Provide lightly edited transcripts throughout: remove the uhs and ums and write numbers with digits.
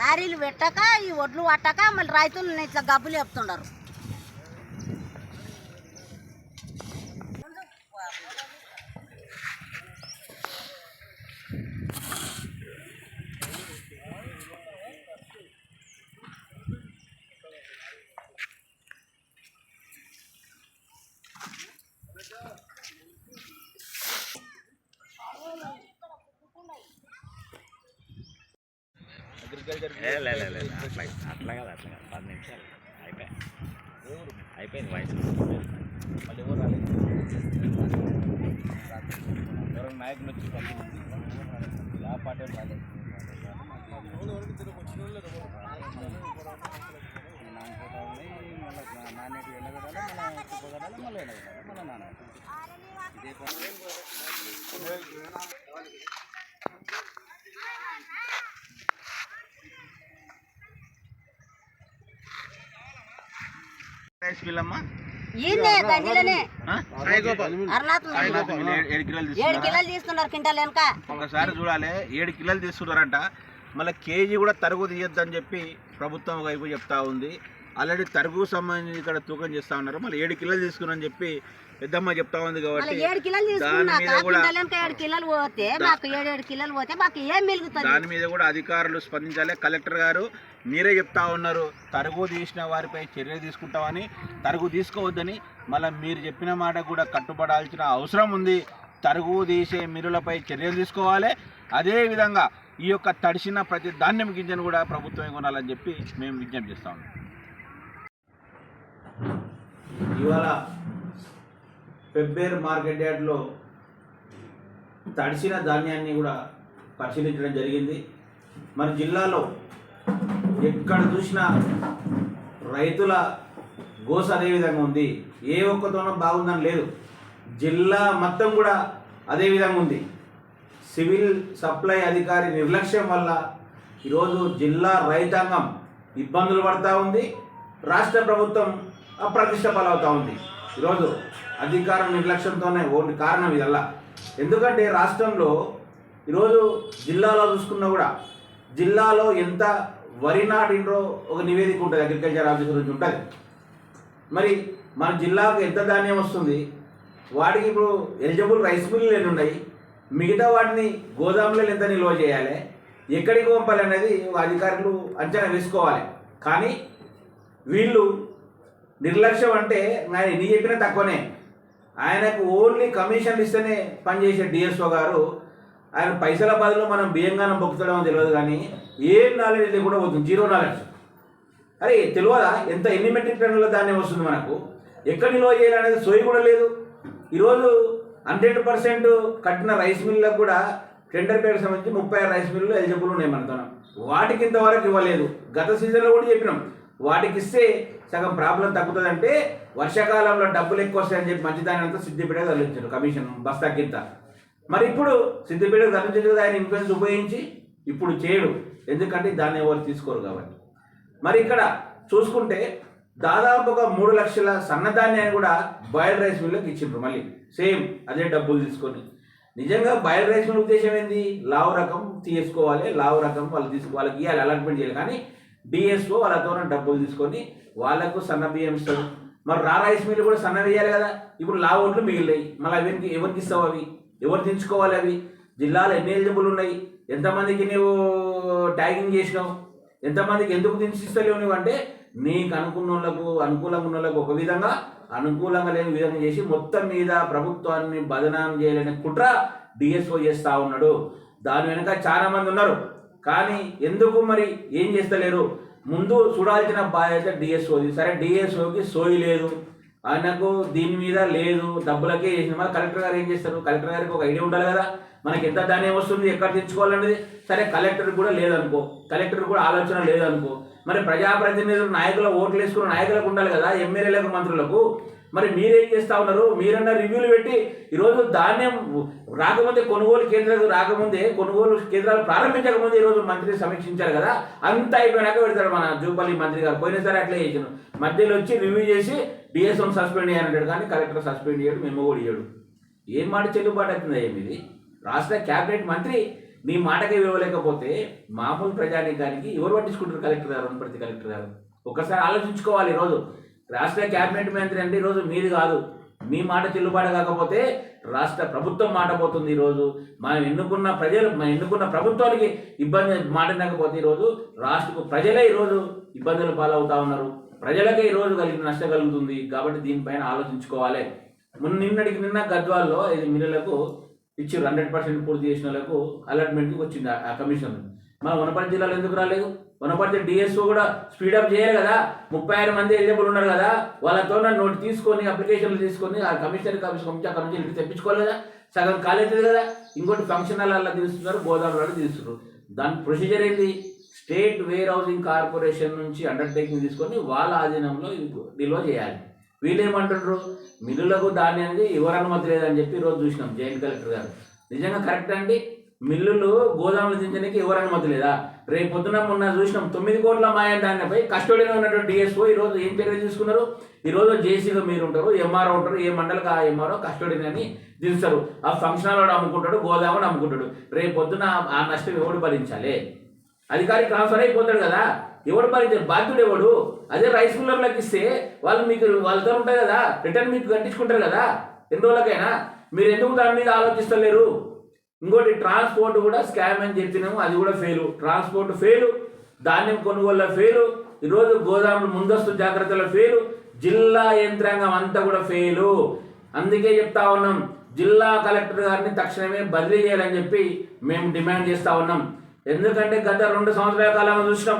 లారీలు పెట్టక ఈ ఒడ్లు పట్టక మళ్ళీ రైతులు ఇట్లా గబ్బులు చెప్తున్నారు. అట్లా కాదు 10 నిమిషాలు అయిపోయింది వయసు. మళ్ళీ ఎవరు రాలేదు, ఎవరైనా నాయకులు వచ్చి ఆ పార్టీ రాలేదు. నాణ్యత ఎండగడాలి, మళ్ళీ చుప్పగడాలి, మళ్ళీ ఎండగడాలి, మళ్ళీ నాన్న ఇదే ఒకసారి చూడాలి. 7 కిలోలు తీస్తున్నారంట. మళ్ళీ కేజీ కూడా తరుగు తీయొద్దని చెప్పి ప్రభుత్వం వైపు చెప్తా ఉంది. ఆల్రెడీ తరుగు సంబంధించి ఇక్కడ తూకం చేస్తా ఉన్నారు. మళ్ళీ 7 కిలోలు తీసుకున్నారని చెప్పి పెద్దమ్మ చెప్తా ఉంది. కాబట్టి దాని మీద కూడా అధికారులు స్పందించాలి. కలెక్టర్ గారు మీరే చెప్తా ఉన్నారు, తరుగు తీసిన వారిపై చర్య తీసుకుంటామని, తరుగు తీసుకోవద్దని. మళ్ళీ మీరు చెప్పిన మాట కూడా కట్టుబడాల్సిన అవసరం ఉంది. తరుగు తీసే మిల్లులపై చర్యలు తీసుకోవాలి. అదేవిధంగా ఈ యొక్క తడిసిన ప్రతి ధాన్యం గింజను కూడా ప్రభుత్వమే కొనాలని చెప్పి మేము విజ్ఞప్తి చేస్తా ఉన్నాం. ఇవాళ పెబ్బేరు మార్కెట్ యార్డ్లో తడిసిన ధాన్యాన్ని కూడా పరిశీలించడం జరిగింది. మన జిల్లాలో ఎక్కడ చూసినా రైతుల గోస అదే విధంగా ఉంది. ఏ ఒక్కతోనో బాగుందని లేదు, జిల్లా మొత్తం కూడా అదే విధంగా ఉంది. సివిల్ సప్లై అధికారి నిర్లక్ష్యం వల్ల ఈరోజు జిల్లా రైతాంగం ఇబ్బందులు పడుతూ ఉంది. రాష్ట్ర ప్రభుత్వం అప్రతిష్ట పాలవుతూ ఉంది. ఈరోజు అధికార నిర్లక్ష్యంతోనే కారణం ఇదల్లా. ఎందుకంటే రాష్ట్రంలో ఈరోజు జిల్లాలో చూసుకున్నా కూడా జిల్లాలో ఎంత వరి నాటినరో ఒక నివేదిక ఉంటుంది, అగ్రికల్చర్ ఆఫీసర్ నుంచి ఉంటుంది. మరి మన జిల్లాకు ఎంత ధాన్యం వస్తుంది, వాటికి ఇప్పుడు ఎలిజిబుల్ రైస్ మిల్లులు ఎన్ని ఉన్నాయి, మిగతా వాటిని గోదాములలో ఎంత నిల్వ చేయాలి, ఎక్కడికి పంపాలి అనేది ఒక అధికారులు అంచనా వేసుకోవాలి. కానీ వీళ్ళు నిర్లక్ష్యం అంటే ఆయన ఎన్ని చెప్పినా తక్కువనే. ఆయనకు ఓన్లీ కమిషన్లు ఇస్తేనే పనిచేసే డిఎస్ఓ గారు ఆయన పైసల బదులు మనం బియ్యంగానం పొక్కుతాడో తెలియదు, కానీ ఏం నాలెడ్జ్ లేకుండా పోతుంది, జీరో నాలెడ్జ్. అరే తెలియదా ఎన్ని మెట్రిక్ టన్నుల ధాన్యం వస్తుంది, మనకు ఎక్కడ నిల్వ చేయాలనేది సోయి కూడా లేదు. ఈరోజు 100% కట్టిన రైస్ మిల్లులకు కూడా టెండర్ పేరుకు సంబంధించి 36 రైస్ మిల్లులు ఎలిజిబుల్ ఉన్నాయి మనతో. వాటికి ఇంతవరకు ఇవ్వలేదు. గత సీజన్లో కూడా చెప్పినాం, వాటికి ఇస్తే సగం ప్రాబ్లం తగ్గుతుందంటే వర్షాకాలంలో డబ్బులు ఎక్కువ వస్తాయని చెప్పి మంచిదానంతా సిద్దిపేటకు తరలించారు కమిషన్ బస్తా కింద. మరి ఇప్పుడు సిద్దిపేటకు తరలించారు కదా, ఆయన ఇన్ఫ్లుయెన్స్ ఉపయోగించి ఇప్పుడు చేయడు, ఎందుకంటే దాన్ని ఎవరు తీసుకోరు కాబట్టి. మరి ఇక్కడ చూసుకుంటే దాదాపు ఒక 3 లక్షల సన్నధాన్యాన్ని కూడా బాయిల్డ్ రైస్ మిల్లుకి ఇచ్చిండ్రు. మళ్ళీ సేమ్ అదే డబ్బులు తీసుకొని. నిజంగా బాయిల్డ్ రైస్ మిల్ ఉద్దేశం ఏంది, లావు రకం తీసుకోవాలి, లావు రకం వాళ్ళకి ఇవ్వాలి, అలాట్మెంట్ చేయాలి. కానీ డిఎస్ఓ వాళ్ళతో డబ్బులు తీసుకొని వాళ్ళకు సన్న బియ్యం ఇస్తారు. మరి రైస్ మిల్లు కూడా సన్న వేయాలి కదా. ఇప్పుడు లావు ఓట్లు మిగిలినాయి, మళ్ళీ ఎవరికి ఇస్తావు, అవి ఎవరు దించుకోవాలి, అవి జిల్లాలో ఎన్ని ఎలిజిబుల్ ఉన్నాయి, ఎంతమందికి నువ్వు ట్యాగింగ్ చేసినావు, ఎంతమందికి ఎందుకు దించిస్తలేవు నువ్వు అంటే నీకు అనుకూలంగా ఉన్న వాళ్ళకు ఒక విధంగా, అనుకూలంగా లేని విధంగా చేసి మొత్తం మీద ప్రభుత్వాన్ని బదనాం చేయాలనే కుట్ర డిఎస్ఓ చేస్తూ ఉన్నాడు. దాని వెనుక చాలా మంది ఉన్నారు. కానీ ఎందుకు మరి ఏం చేస్తలేరు, ముందు చూడాల్సిన బాధ్యత డిఎస్ఓది. సరే డిఎస్ఓకి సోయి లేదు, ఆయనకు దీని మీద లేదు, డబ్బులకే చేసిన. మరి కలెక్టర్ గారు ఏం చేస్తారు, కలెక్టర్ గారికి ఒక ఐడియా ఉండాలి కదా, మనకి ఎంత ధాన్యం వస్తుంది, ఎక్కడ తెచ్చుకోవాలనేది. సరే కలెక్టర్ కూడా లేదనుకో, కలెక్టర్ కూడా ఆలోచన లేదనుకో, మరి ప్రజాప్రతినిధులు నాయకుల ఓట్లు వేసుకున్న నాయకులకు ఉండాలి కదా, ఎమ్మెల్యేలకు మంత్రులకు. మరి మీరేం చేస్తూ ఉన్నారు, మీరన్నా రివ్యూలు పెట్టి ఈరోజు ధాన్యం రాకముందే కొనుగోలు కేంద్రాలు రాకముందే కొనుగోలు కేంద్రాలు ప్రారంభించకముందే ఈరోజు మంత్రి సమీక్షించారు కదా, అంతా అయిపోయినాక పెడతాడు మన జూపల్లి మంత్రి గారు. పోయినసారి అట్లే చేసాను, మధ్యలో వచ్చి రివ్యూ చేసి డిఎస్ఓని సస్పెండ్ చేయాలంటాడు, కానీ కలెక్టర్ సస్పెండ్ చేయడు, మేము కూడా ఇయ్యాడు. ఏం మాట చెల్లుబాటు అవుతుంది, ఏమిది రాష్ట్ర క్యాబినెట్ మంత్రి నీ మాటకే ఇవ్వలేకపోతే మామూలు ప్రజానీకానికి ఎవరు పట్టించుకుంటారు? కలెక్టర్ గారు, వనపర్తి కలెక్టర్ గారు. ఒకసారి ఆలోచించుకోవాలి. ఈరోజు రాష్ట్ర క్యాబినెట్ మంత్రి అంటే ఈరోజు మీది కాదు. మీ మాట చెల్లుబాటు కాకపోతే రాష్ట్ర ప్రభుత్వం మాట పోతుంది. ఈరోజు మనం ఎన్నుకున్న ప్రభుత్వానికి ఇబ్బంది మాట లేకపోతే ఈరోజు రాష్ట్ర ప్రజలే ఈరోజు ఇబ్బందులు పాలవుతా ఉన్నారు. ప్రజలకే ఈరోజు నష్టం కలుగుతుంది. కాబట్టి దీనిపైన ఆలోచించుకోవాలి. నిన్న గద్వాల్లో 5 మిల్లులకు ఇచ్చారు. 100% పూర్తి చేసిన వాళ్ళకు అలాట్మెంట్కి వచ్చింది ఆ కమిషన్. మన వనపర్తి జిల్లాలో ఎందుకు రాలేదు? వనపర్తి డిఎస్ఓ కూడా స్పీడప్ చేయాలి కదా. 36 మంది ఎలిజిబుల్ ఉన్నారు కదా, వాళ్ళతో నోట్ తీసుకొని అప్లికేషన్లు తీసుకొని ఆ కమిషనర్ ఆఫీస్ పంపించి అక్కడ నుంచి ఇంటికి తెప్పించుకోవాలి కదా. సగం కాలేదు కదా. ఇంకోటి ఫంక్షన్ హాల్లో తీస్తున్నారు, గోదావరిలో తీస్తున్నారు. దాని ప్రొసీజర్ ఏంటి? స్టేట్ వేర్ హౌసింగ్ కార్పొరేషన్ నుంచి అండర్టేకింగ్ తీసుకొని వాళ్ళ ఆధీనంలో నిల్వ చేయాలి. వీళ్ళేమంటారు? మిల్లులకు ధాన్యానికి ఎవరు అనుమతి లేదని చెప్పి ఈరోజు చూసినాం జాయింట్ కలెక్టర్ గారు. నిజంగా కరెక్ట్ అండి? మిల్లులు గోదాములు దించడానికి ఎవరు అనుమతి లేదా? రేపు పొద్దున మొన్న చూసినాం 9 కోట్ల మాయం ధాన్యపై కస్టడీలో ఉన్నటువంటి డిఎస్ఓ ఈరోజు ఏం చర్యలు తీసుకున్నారు? ఈరోజు జేసీగా మీరు ఉంటారు, ఎంఆర్ఓ ఉంటారు, ఏ మండలికి ఆ ఎంఆర్ఓ కస్టడీని అని దించుతారు. ఆ ఫంక్షన్ హాల్ అమ్ముకుంటాడు, గోదాముడు అమ్ముకుంటాడు. రేపు పొద్దున ఆ నష్టం ఎవడు భరించాలి? అధికారి ట్రాన్స్ఫర్ అయిపోతాడు కదా, ఎవడు భరించాలి? బాధ్యుడు ఎవడు? అదే రైస్ మిల్లర్లకు ఇస్తే వాళ్ళు మీకు వాళ్ళతో ఉంటాయి కదా, రిటర్న్ మీకు కట్టించుకుంటారు కదా ఎన్ని రోజులకైనా. మీరు ఎందుకు దాని మీద ఆలోచిస్తలేరు? ఇంకోటి ట్రాన్స్పోర్ట్ కూడా స్కామ్ అని చెప్పినాము, అది కూడా ఫెయిలు. ట్రాన్స్పోర్ట్ ఫెయిలు, ధాన్యం కొనుగోలు ఫెయిలు, ఈరోజు గోదాములు ముందస్తు జాగ్రత్తలో ఫెయిలు, జిల్లా యంత్రాంగం అంతా కూడా ఫెయిలు. అందుకే చెప్తా ఉన్నాం, జిల్లా కలెక్టర్ గారిని తక్షణమే బదిలీ చేయాలని చెప్పి మేము డిమాండ్ చేస్తూ ఉన్నాం. ఎందుకంటే గత 2 సంవత్సరాల కాలంలో చూసినాం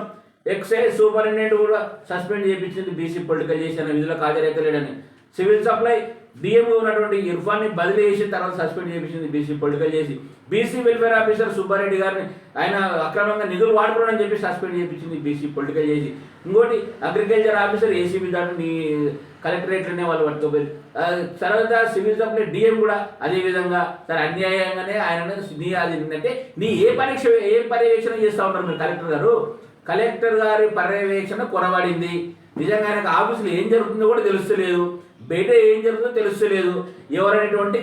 ఎక్సైజ్ సూపరింటెండెంట్ కూడా సస్పెండ్ చేయించింది బీసీ పొలిటికల్ చేసిన విధులకు హాజరైతలేడని. సివిల్ సప్లై డిఎంగా ఉన్నటువంటి ఇర్ఫాన్ని బదిలీ చేసి తర్వాత సస్పెండ్ చేయించింది బీసీ పొలిటికల్ చేసి. బీసీ వెల్ఫేర్ ఆఫీసర్ సుబ్బారెడ్డి గారిని ఆయన అక్రమంగా నిధులు వాడుకోవడం చెప్పి సస్పెండ్ చేయించింది బీసీ పొలిటికల్ చేసి. ఇంకోటి అగ్రికల్చర్ ఆఫీసర్ ఏసీబీ దాన్ని కలెక్టరేట్లోనే వాళ్ళు పట్టుకోపోయి. తర్వాత సివిల్ సప్లై డిఎం కూడా అదేవిధంగా సరే అన్యాయంగానే ఆయన అది అంటే ఏ పర్యవేక్షణ చేస్తూ ఉన్నారు మీరు కలెక్టర్ గారు? కలెక్టర్ గారి పర్యవేక్షణ కొరబడింది. నిజంగా ఆయనకు ఆఫీసులో ఏం జరుగుతుందో కూడా తెలుస్తలేదు, బయట ఏం జరుగుతుందో తెలుస్తలేదు. ఎవరైనటువంటి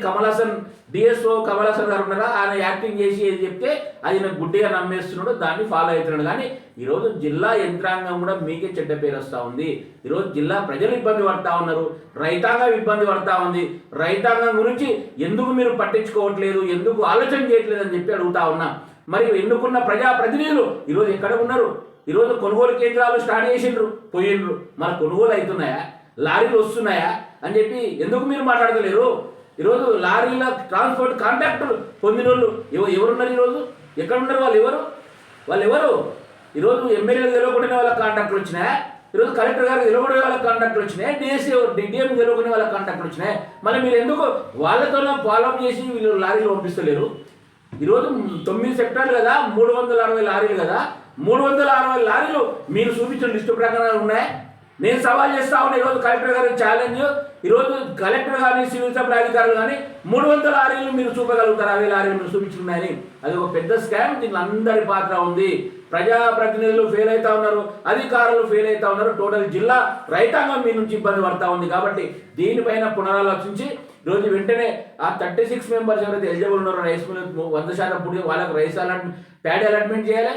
డిఎస్ఓ కమల్ హాసన్ గారు ఉన్నారా, ఆయన యాక్టింగ్ చేసి ఏది చెప్తే అది నాకు గుడ్డిగా నమ్మేస్తున్నాడు, దాన్ని ఫాలో అవుతున్నాడు. కానీ ఈరోజు జిల్లా యంత్రాంగం కూడా మీకే చెడ్డ పేరు వస్తూ ఉంది. ఈరోజు జిల్లా ప్రజలు ఇబ్బంది పడతా ఉన్నారు, రైతాంగం ఇబ్బంది పడతా ఉంది. రైతాంగం గురించి ఎందుకు మీరు పట్టించుకోవట్లేదు, ఎందుకు ఆలోచన చేయట్లేదు అని చెప్పి అడుగుతా ఉన్నా. మరి ఎన్నుకున్న ప్రజాప్రతినిధులు ఈరోజు ఎక్కడ ఉన్నారు? ఈరోజు కొనుగోలు కేంద్రాలు స్టార్ట్ చేసిండ్రు, పోయిండ్రు. మన కొనుగోలు అవుతున్నాయా, లారీలు వస్తున్నాయా అని చెప్పి ఎందుకు మీరు మాట్లాడతలేరు? ఈరోజు లారీల ట్రాన్స్పోర్ట్ కాంట్రాక్టులు పొందిన వాళ్ళు ఎవరున్నారు? ఈరోజు ఎక్కడ ఉన్నారు? వాళ్ళు ఎవరు? ఈరోజు ఎమ్మెల్యేలు గెలవకునే వాళ్ళకి కాంట్రాక్టులు వచ్చినాయి, ఈరోజు కలెక్టర్ గారు గెలవకునే వాళ్ళకి కాంట్రాక్టులు వచ్చినాయి, డిఎం గెలవకునే వాళ్ళకి కాంట్రాక్టులు వచ్చినాయి. మళ్ళీ మీరు ఎందుకు వాళ్ళతో ఫాలోఅప్ చేసి వీళ్ళు లారీలు పంపిస్తలేరు? ఈరోజు 9 సెక్టార్లు కదా, 360 లారీలు కదా, 360 లారీలు మీరు చూపించిన లిస్టు ప్రకారం ఉన్నాయి. నేను సవాల్ చేస్తా ఉన్నా ఈరోజు కలెక్టర్ గారి ఛాలెంజ్. ఈరోజు కలెక్టర్ కానీ సివిల్ సప్లై అధికారులు కానీ 300 లారీలు మీరు చూపగలుగుతారు, 60 లారీలు మీరు చూపించున్నాయని. అది ఒక పెద్ద స్కామ్. దీంట్లో అందరి పాత్ర ఉంది. ప్రజాప్రతినిధులు ఫెయిల్ అవుతా ఉన్నారు, అధికారులు ఫెయిల్ అవుతా ఉన్నారు, టోటల్ జిల్లా రైతాంగం మీ నుంచి ఇబ్బంది పడతా ఉంది. కాబట్టి దీనిపైన పునరాలోచించి ఈరోజు వెంటనే ఆ 36 మెంబర్స్ ఎవరైతే ఎలిజిబుల్ ఉన్నారో రైస్ మిల్ 100% పుడి వాళ్ళకు రైస్ ప్యాడీ అలాట్మెంట్ చేయాలి.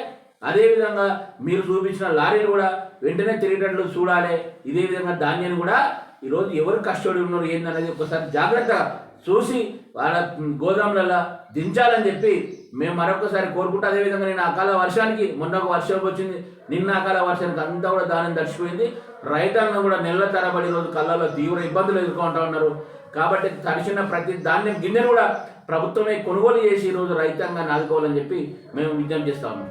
అదేవిధంగా మీరు చూపించిన లారీలు కూడా వెంటనే తిరిగేటట్లు చూడాలి. ఇదే విధంగా ధాన్యాన్ని కూడా ఈరోజు ఎవరు కష్టపడి ఉన్నారు ఏందనేది ఒకసారి జాగ్రత్తగా చూసి వాళ్ళ గోదాములలో దించాలని చెప్పి మేము మరొకసారి కోరుకుంటూ, అదేవిధంగా నేను అకాల వర్షానికి మొన్న ఒక వర్షం వచ్చింది, నిన్న అకాల వర్షానికి అంతా కూడా ధాన్యం తడిచిపోయింది. రైతాంగం కూడా నెలల తరబడి ఈరోజు కళ్ళలో తీవ్ర ఇబ్బందులు ఎదుర్కొంటూ ఉన్నారు. కాబట్టి తడిచిన ప్రతి ధాన్యం గిన్నెను కూడా ప్రభుత్వమే కొనుగోలు చేసి ఈరోజు రైతాంగాన్ని ఆదుకోవాలని చెప్పి మేము విజ్ఞప్తి చేస్తా ఉన్నాం.